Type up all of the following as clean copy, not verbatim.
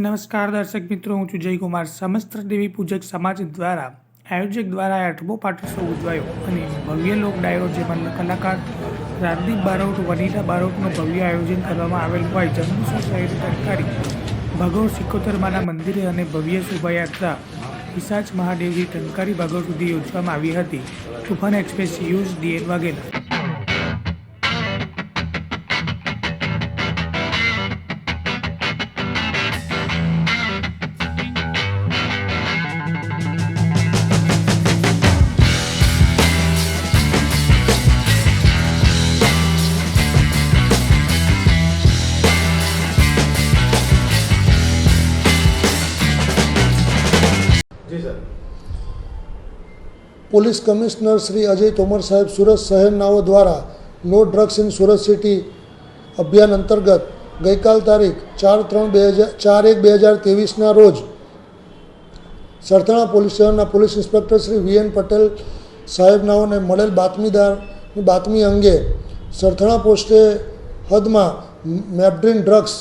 નમસ્કાર દર્શક મિત્રો, હું છું જયકુમાર. સમસ્ત દેવી પૂજક સમાજ દ્વારા આયોજક દ્વારા 8મો પાટોત્સવ ઉજવાયો અને ભવ્ય લોક ડાયરો જેમાં કલાકાર રાજદીપ બારોટ, વનિતા બારોટનું ભવ્ય આયોજન કરવામાં આવેલ હોય. જંબુસર શહેર ટંકારી ભગોળ સિકોતરમાના મંદિરે અને ભવ્ય શોભાયાત્રા પિશાચ મહાદેવજી ટંકારી ભગોળ સુધી યોજવામાં આવી હતી. તુફાન એક્સપ્રેસ ન્યૂઝ DN વાઘેલા. પોલીસ કમિશનર શ્રી અજય તોમર સાહેબ સુરત શહેરનાઓ દ્વારા no drugs in Surat city અભિયાન અંતર્ગત ગઈકાલ તારીખ 4/1/2023ના રોજ સરથાણા પોલીસ સ્ટેશનના police inspector Shri VN Patel સાહેબનાઓને મળેલ બાતમી અંગે સરથાણા પોસ્ટે હદમાં મેબ્રિન ડ્રગ્સ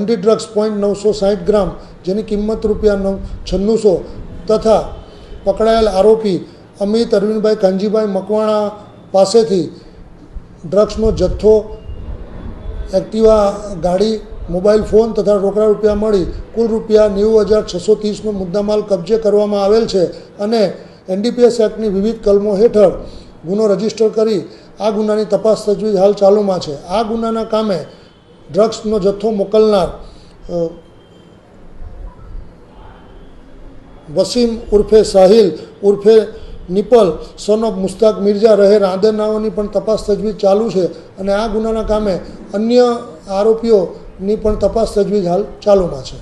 MD ડ્રગ્સ 0.960 ગ્રામ જેની કિંમત ₹9600 તથા પકડાયેલ આરોપી અમિત અરવિંદભાઈ કાનજીભાઈ મકવાણા પાસેથી ડ્રગ્સનો જથ્થો, એક્ટિવા ગાડી, મોબાઈલ ફોન તથા રોકડા રૂપિયા મળી કુલ ₹90,630નો મુદ્દામાલ કબજે કરવામાં આવેલ છે અને NDPS એક્ટની વિવિધ કલમો હેઠળ ગુનો રજીસ્ટર કરી આ ગુનાની તપાસ તજવીજ હાલ ચાલુમાં છે. આ ગુનાના કામે ડ્રગ્સનો જથ્થો મોકલનાર વસીમ ઉર્ફે સાહિલ ઉર્ફે નિપલ સન ઓફ મુસ્તાક મિર્ઝા રહે રાંદેરનાઓની પણ તપાસ તજવીજ ચાલુ છે અને આ ગુનાના કામે અન્ય આરોપીઓની પણ તપાસ તજવીજ હાલ ચાલુમાં છે.